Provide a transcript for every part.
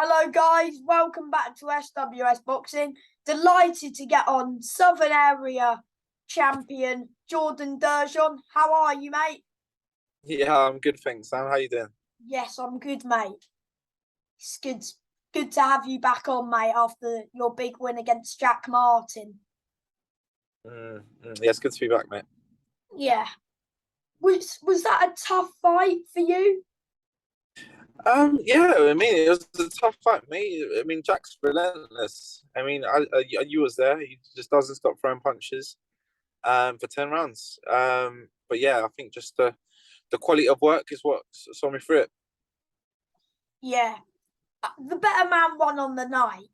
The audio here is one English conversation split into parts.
Hello, guys. Welcome back to SWS Boxing. Delighted to get on Southern Area champion Jordan Dujon. How are you, mate? Yeah, I'm good, thanks. Sam, how you doing? Yes, I'm good, mate. It's good to have you back on, mate, after your big win against Jack Martin. Yeah, it's good to be back, mate. Yeah. Was that a tough fight for you? Yeah, I mean, it was a tough fight, mate. I mean, Jack's relentless. I mean, you was there. He just doesn't stop throwing punches. For 10 rounds. But yeah, I think just the quality of work is what saw me through it. Yeah. The better man won on the night.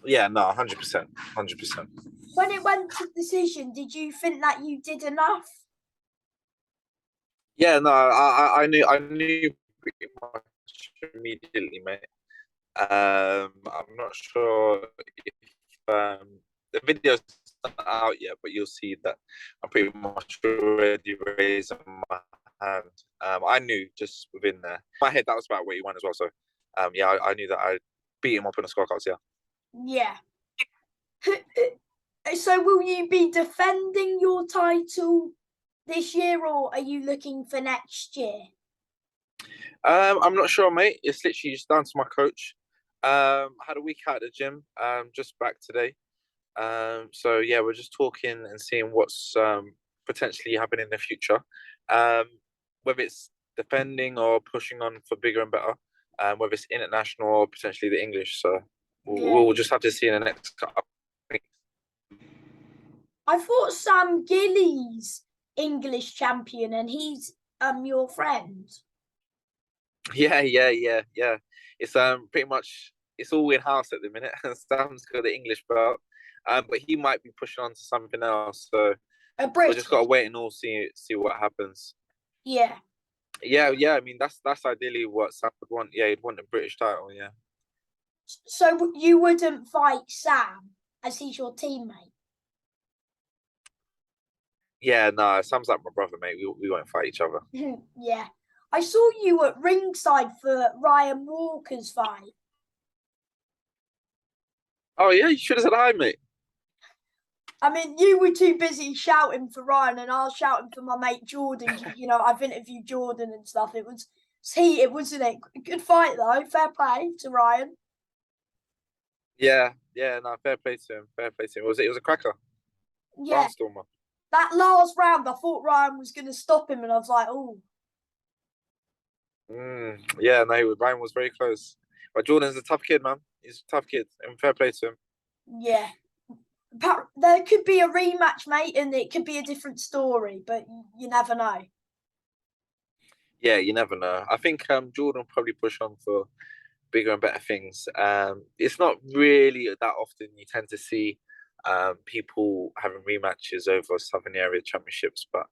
Yeah, no, 100%, 100%. When it went to decision, did you think that you did enough? Yeah, no, I knew pretty much immediately, mate. I'm not sure if the video's not out yet, but you'll see that I'm pretty much already raising my hand. I knew just within there, my head, that was about where he went as well. So, yeah, I knew that I beat him up in the scorecards. Yeah. Yeah. So will you be defending your title this year, or are you looking for next year? I'm not sure, mate. It's literally just down to my coach. I had a week out at the gym. Just back today. So yeah, we're just talking and seeing what's potentially happening in the future. Um, whether it's defending or pushing on for bigger and better. Whether it's international or potentially the English. So Yeah. we'll just have to see in the next couple. I thought Sam Gilly's English champion and he's your friend. Yeah. It's pretty much it's all in house at the minute. Sam's got the English belt, but he might be pushing on to something else. So A we British. just gotta wait and all see what happens. Yeah. Yeah. I mean, that's ideally what Sam would want. Yeah, he'd want a British title. Yeah. So you wouldn't fight Sam as he's your teammate? Yeah, no, Sam's like my brother, mate. We won't fight each other. Yeah. I saw you at ringside for Ryan Walker's fight. Oh yeah, you should have said hi, mate. I mean, you were too busy shouting for Ryan, and I was shouting for my mate Jordan. You know, I've interviewed Jordan and stuff. It was heated, wasn't it? Good fight though. Fair play to Ryan. Yeah, no, fair play to him. Fair play to him. It was a cracker. Yeah, Barnstormer. that last round, I thought Ryan was going to stop him, and I was like, oh. Yeah, no, Ryan was very close. But Jordan's a tough kid, man. He's a tough kid, and fair play to him. Yeah. There could be a rematch, mate, and it could be a different story, but you never know. Yeah, you never know. I think Jordan will probably push on for bigger and better things. It's not really that often you tend to see people having rematches over Southern Area Championships, but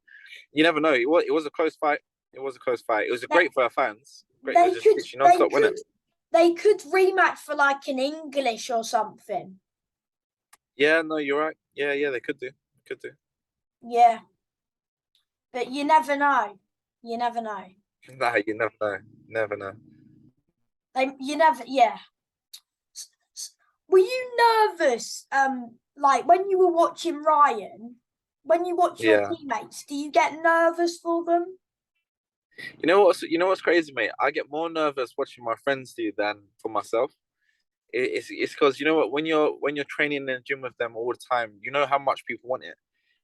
you never know. It was a close fight. It was a close fight. It was great for our fans. Great, They just could, literally non-stop winning. They could rematch for like an English or something. Yeah, no, you're right. Yeah, they could do. Could do. Yeah. But you never know. You never know. Nah, you never know. Never know. You never, yeah. Were you nervous? Like when you were watching Ryan, when you watch your Yeah. teammates, do you get nervous for them? You know what's crazy, mate? I get more nervous watching my friends do than for myself. It's because you know what, when you're training in the gym with them all the time, you know how much people want it,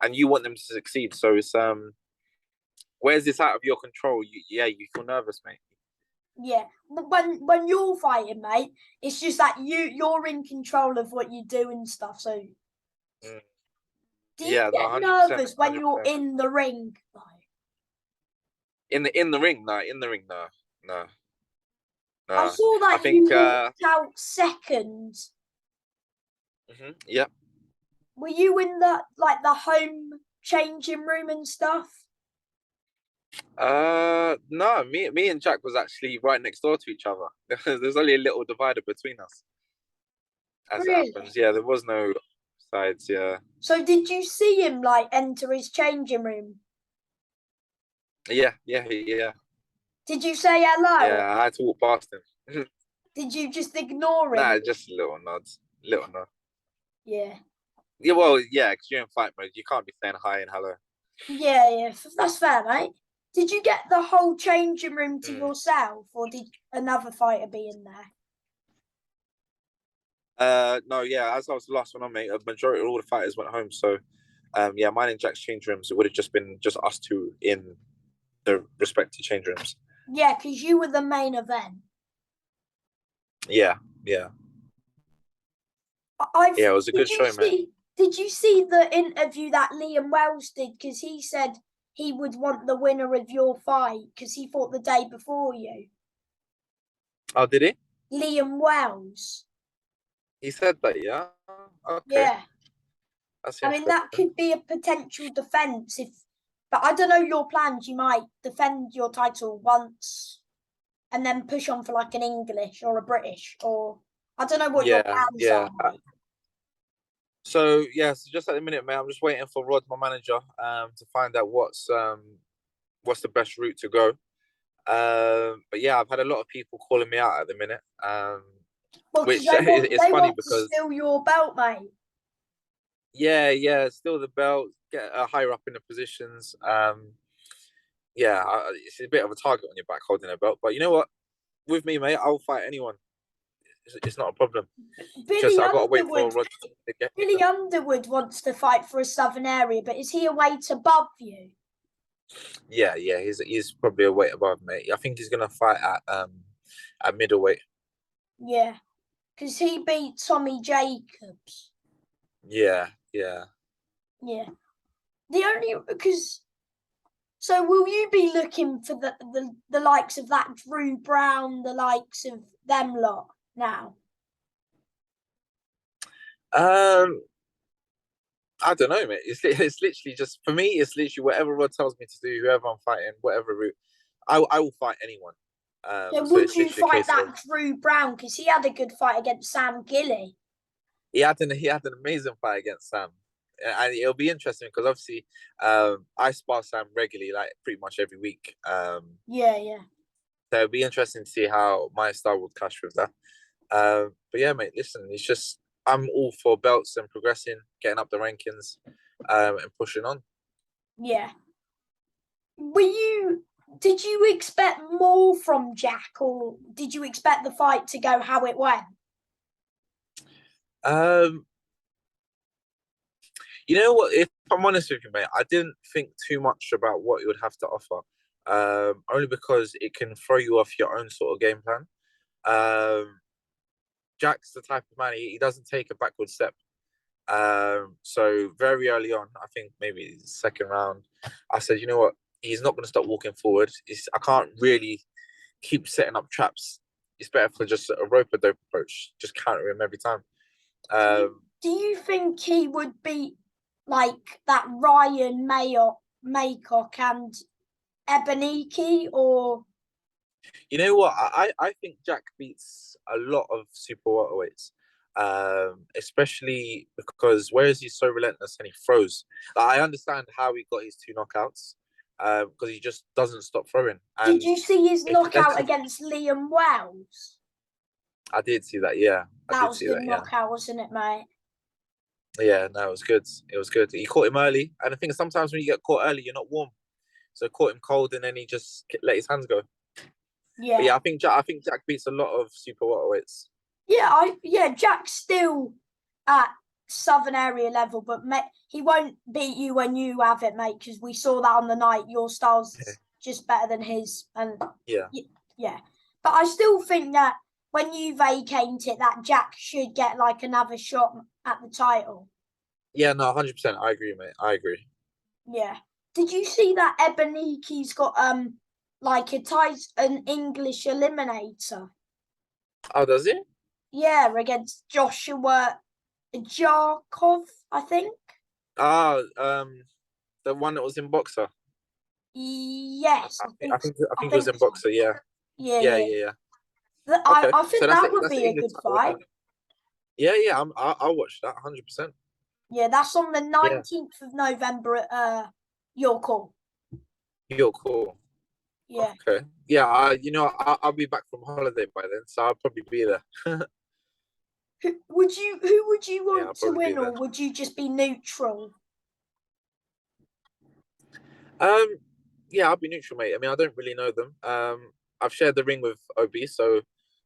and you want them to succeed. So it's where's this out of your control? You feel nervous, mate. Yeah. When you're fighting, mate, it's just that you're in control of what you do and stuff. So Mm. do you Yeah, no, get 100%, nervous when you're 100%. in the ring? Though? In the ring, no, no, I no. saw I that you think, walked out second. yeah. Were you in the home changing room and stuff? No, me and Jack was actually right next door to each other. There's only a little divider between us, as it Really? happens. Yeah, there was no sides. Yeah, So did you see him like enter his changing room? yeah. Did you say hello? Yeah, I had to walk past him. Did you just ignore him? Nah, just a little nods. Little nod. Yeah. Yeah, well, yeah, because you're in fight mode. You can't be saying hi and hello. Yeah. That's fair, mate. Did you get the whole changing room to Mm. yourself, or did another fighter be in there? No, yeah, as I was the last one on, mate, a majority of all the fighters went home. So, yeah, mine and Jack's change rooms, it would have just been just us two in the respective change rooms. Yeah, because you were the main event. Yeah. Yeah, it was a good show, man. Did you see the interview that Liam Wells did? Because he said he would want the winner of your fight because he fought the day before you. Oh, did he? Liam Wells. He said that, yeah. Okay, Yeah. that's I mean, interesting. that could be a potential defense but I don't know your plans. You might defend your title once and then push on for like an English or a British, or I don't know what your plans Yeah. are. So just at the minute, mate, I'm just waiting for Rod, my manager, to find out what's the best route to go. But yeah, I've had a lot of people calling me out at the minute. Well, because Which is they funny want to because steal your belt, mate. yeah, still the belt, get higher up in the positions. It's a bit of a target on your back holding a belt, but you know what? With me, mate, I'll fight anyone. It's not a problem. Just Billy I gotta wait Underwood. for Rod to get. Billy Underwood wants to fight for a southern area, but is he a weight above you? Yeah, he's probably a weight above me. I think he's gonna fight at middleweight. Yeah, because he beat Tommy Jacobs. Yeah. Yeah, the only because. So will you be looking for the likes of that Drew Brown, the likes of them lot now? I don't know, mate. It's literally just for me. It's literally whatever Rod tells me to do. Whoever I'm fighting, whatever route, I will fight anyone. So So would it's you literally a fight case that of Drew Brown because he had a good fight against Sam Gilly? he had an amazing fight against Sam, and it'll be interesting because obviously, I spar Sam regularly, like pretty much every week. Yeah. So it'll be interesting to see how my style would clash with that. But yeah, mate, listen, it's just I'm all for belts and progressing, getting up the rankings, and pushing on. Yeah. Did you expect more from Jack, or did you expect the fight to go how it went? You know what? If I'm honest with you, mate, I didn't think too much about what it would have to offer. Only because it can throw you off your own sort of game plan. Jack's the type of man he doesn't take a backward step. So very early on, I think maybe the second round, I said, you know what? He's not going to stop walking forward. I can't really keep setting up traps. It's better for just a rope a dope approach. Just counter him every time. Do you think he would beat like that Ryan Maycock and Ebeniki, or You know what? I think Jack beats a lot of super welterweights, especially because whereas he's so relentless and he throws. Like, I understand how he got his two knockouts, because he just doesn't stop throwing. did And you see his if knockout against Liam Wells? I did see that, yeah, I That did was a see good that, yeah, knockout, wasn't it, mate? yeah. No, it was good. It was good. He caught him early, and I think sometimes when you get caught early, you're not warm, so caught him cold, and then he just let his hands go. But Yeah. yeah, I think Jack beats a lot of super welterweights. Jack's still at Southern area level, but he won't beat you when you have it, mate. Because we saw that on the night. Your style's just better than his, and Yeah. yeah. But I still think that when you vacate it, that Jack should get like another shot at the title. Yeah, no, 100%. I agree, mate. I agree. Yeah. Did you see that Ebeniki's got like an English eliminator? Oh, does it? Yeah, against Joshua Jarkov, I think. Ah, the one that was in Boxer. Yes, I think it was in so. Boxer. Yeah, Yeah, yeah, yeah. yeah, yeah. I, Okay, I so think that would that's be a English good title, isn't fight. it? Yeah. I'll watch that 100%. Yeah, that's on the Yeah, 19th of November at your call. you're cool. Yeah. Okay. Yeah. I'll be back from holiday by then, so I'll probably be there. Who would you Yeah, want I'll to probably be win, there. or would you just be neutral? Um, yeah, I'll be neutral, mate. I mean, I don't really know them. I've shared the ring with Obi, so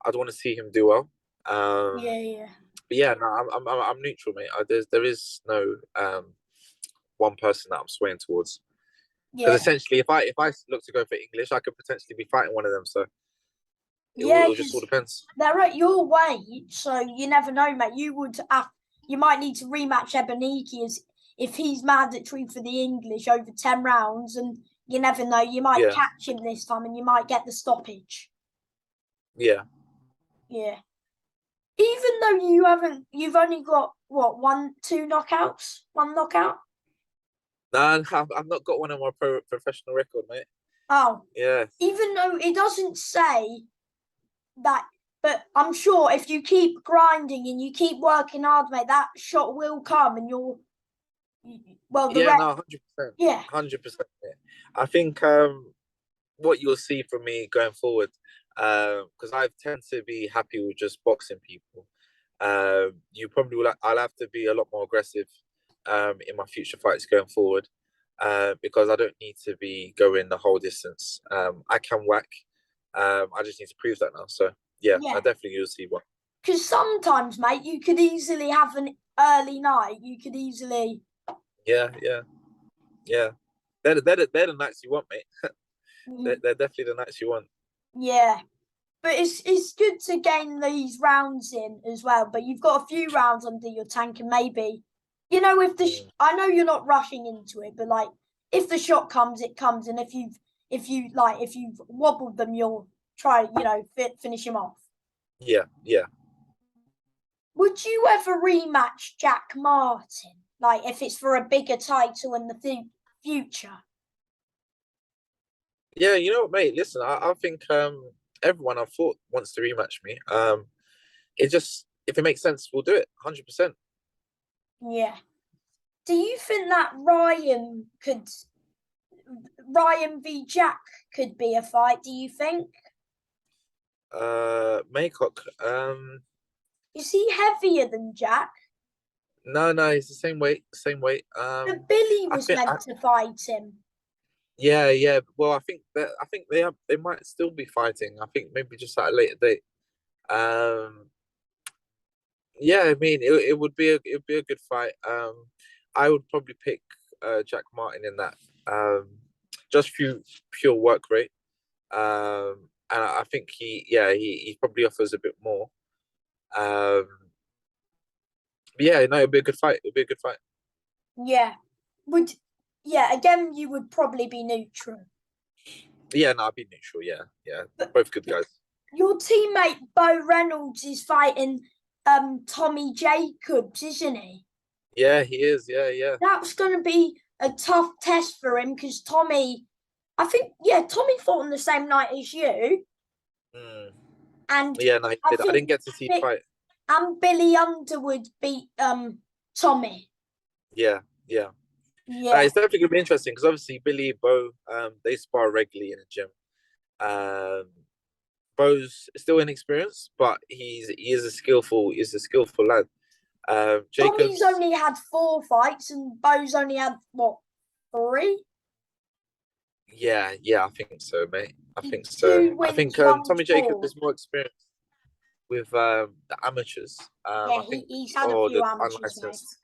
I'd want to see him do well. Yeah, yeah, But yeah, no, I'm neutral, mate. There is no one person that I'm swaying towards. Because yeah, essentially, if I look to go for English, I could potentially be fighting one of them. So yeah. it just all Because depends. they're at your weight, so you never know, mate. You might need to rematch Ebeniki as if he's mandatory for the English over 10 rounds, and you never know. You might Yeah, catch him this time, and you might get the stoppage. yeah. Yeah. Even though you've only got what two knockouts, one knockout. No, I've not got one on my professional record, mate. Oh, Yeah, even though it doesn't say that, but I'm sure if you keep grinding and you keep working hard, mate, that shot will come, and well, the yeah, rest, no, 100%, yeah, 100%. I think what you'll see from me going forward, because I tend to be happy with just boxing people. You probably will. I'll have to be a lot more aggressive in my future fights going forward, because I don't need to be going the whole distance. I can whack. I just need to prove that now. So yeah, I yeah. definitely you'll see one. Because sometimes, mate, you could easily have an early night. You could easily, Yeah, yeah, yeah. They're the nights you want, mate. They're definitely the nights you want. yeah. But it's good to gain these rounds in as well. But you've got a few rounds under your tank, and maybe, if Mm. I know you're not rushing into it, but like if the shot comes, it comes, and if you've wobbled them, you'll try, finish him off. Yeah, yeah. Would you ever rematch Jack Martin? Like if it's for a bigger title in the future? Yeah, you know what, mate? Listen, I think everyone I've fought wants to rematch me. It just if it makes sense, we'll do it. 100%. Yeah. Do you think that Ryan v Jack could be a fight? Do you think? Maycock. Is he heavier than Jack? No, no, he's the same weight, same weight. But Billy I was think, meant to fight him. yeah, yeah. Well, I think they might still be fighting. I think maybe just at a later date. Um, yeah, I mean, it would be a good fight. I would probably pick Jack Martin in that. Just pure work rate. And I think he probably offers a bit more. Um, but yeah, no, it'd be a good fight. It'd be a good fight. Yeah. Would yeah, again you would probably be neutral. Yeah, no, I'd be neutral. Yeah, yeah, But both good guys. your teammate Bo Reynolds is fighting Tommy Jacobs, isn't he? Yeah, he is. Yeah, yeah. That's gonna be a tough test for him because Tommy fought on the same night as you. Mm. And Yeah, no, he I did. I think didn't get to see the fight. and Billy Underwood beat Tommy. Yeah, yeah. Yeah. It's definitely gonna be interesting because obviously Billy, Bo, they spar regularly in the gym. Um, Bo's still inexperienced, but he's a skillful lad. Tommy's Jacobs, only had 4 fights and Bo's only had what, 3? yeah, yeah, I think so, mate. I think so. Two I think wins, one Tommy Jacobs draw. is more experienced with the amateurs. Yeah, I think, he's had a or few the amateurs, mate. unlicensed.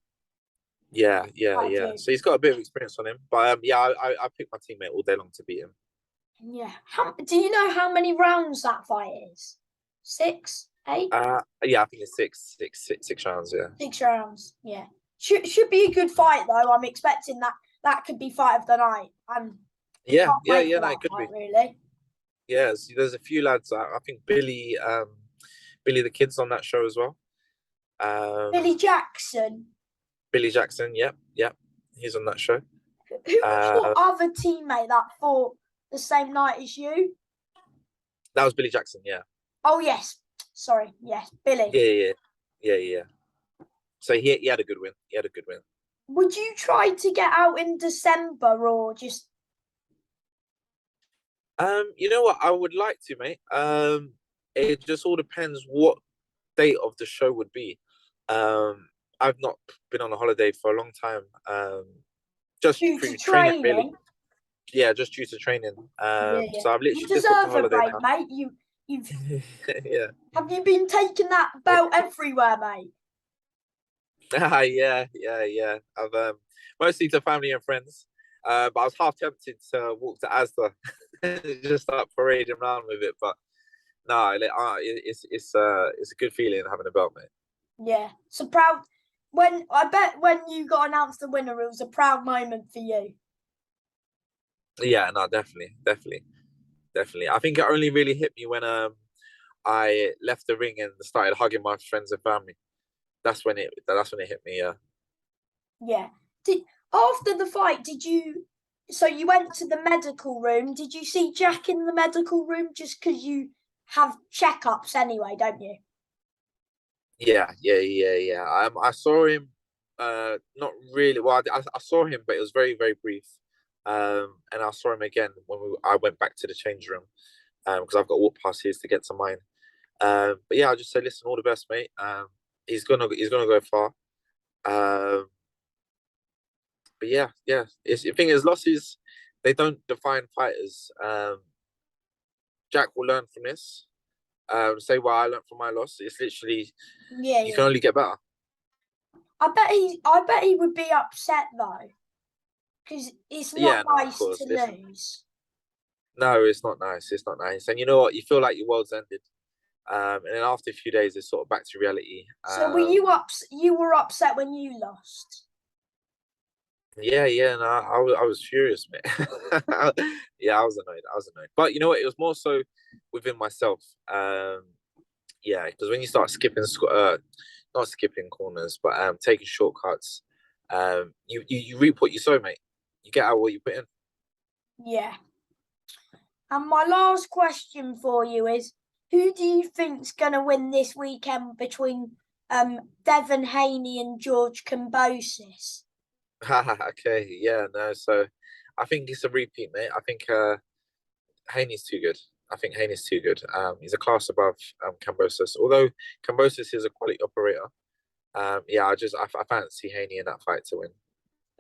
Yeah, yeah, Quite a yeah. few. So he's got a bit of experience on him, but yeah, I picked my teammate all day long to beat him. Yeah. Do you know how many rounds that fight is? 6, 8? Yeah, I think it's six rounds. Yeah, 6 rounds. Yeah. Should be a good fight though. I'm expecting that could be fight of the night. And yeah, can't yeah, wait yeah. for No, that it could be. fight really. Yeah, so there's a few lads. I think Billy the Kid's on that show as well. Billy Um, Jackson. Billy Jackson. Yep, yep. He's on that show. Who was your Uh, other teammate that fought the same night as you? that was Billy Jackson. Yeah, Oh yes. Sorry. Yes, Billy. yeah, yeah, yeah, yeah. So he had a good win. He had a good win. Would you try to get out in December or just You know what? I would like to, mate. It just all depends what date of the show would be. I've not been on a holiday for a long time. Just Due to through training, really. training. Yeah, just due to training. Yeah, yeah. So I've You literally just booked a deserve a holiday break, now. mate. You've Yeah. have you been taking that belt everywhere, mate? Yeah. I've mostly to family and friends. But I was half tempted to walk to Asda, just start parading around with it. But no, it's a good feeling having a belt, mate. Yeah. It's a proud when I bet when you got announced the winner, it was a proud moment for you. Yeah, no, definitely. I think it only really hit me when I left the ring and started hugging my friends and family. That's when it hit me. Yeah. Yeah. Did after the fight, did you so you went to the medical room? Did you see Jack in the medical room just because you have checkups anyway, don't you? Yeah. I saw him. Not really. Well, I saw him, but it was very, very brief. And I saw him again when I went back to the change room. Because I've got to walk past his to get to mine. But yeah, I just said, listen, all the best, mate. He's gonna go far. Um, but yeah. The thing is, losses they don't define fighters. Jack will learn from this. Say what I learned from my loss. It's literally Yeah, you can yeah. only get better. I bet he would be upset though, because it's not Yeah, no, of nice to course. lose. No, it's not nice. It's not nice. And you know what? You feel like your world's ended. And then after a few days, it's sort of back to reality. So you were upset when you lost? Yeah. No, I was furious, mate. Yeah, I was annoyed. I was annoyed. But you know what? It was more so within myself. Yeah, because when you start not skipping corners, but taking shortcuts, you reap what you sow, mate. You get out what you put in. Yeah. And my last question for you is, who do you think's going to win this weekend between Devin Haney and George Kambosis? Okay, yeah, no. So I think it's a repeat, mate. I think Haney's too good. I think Haney's too good. He's a class above Cambosis. Although Cambosis is a quality operator. Yeah, I fancy Haney in that fight to win.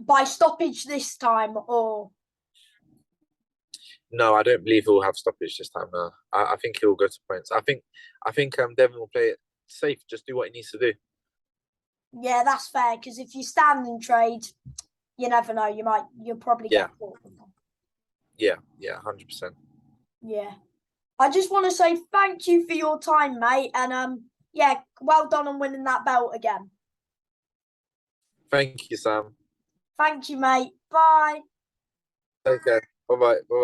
By stoppage this time, or No, I don't believe he'll have stoppage this time. No, I think he'll go to points. I think Devin will play it safe. Just do what he needs to do. yeah, that's fair. Because if you stand and trade, you never know. You'll probably Yeah, get caught. With them. yeah, 100%. Yeah. I just want to say thank you for your time, mate, and yeah, well done on winning that belt again. Thank you, Sam. Thank you, mate. Bye. Take care. Bye bye.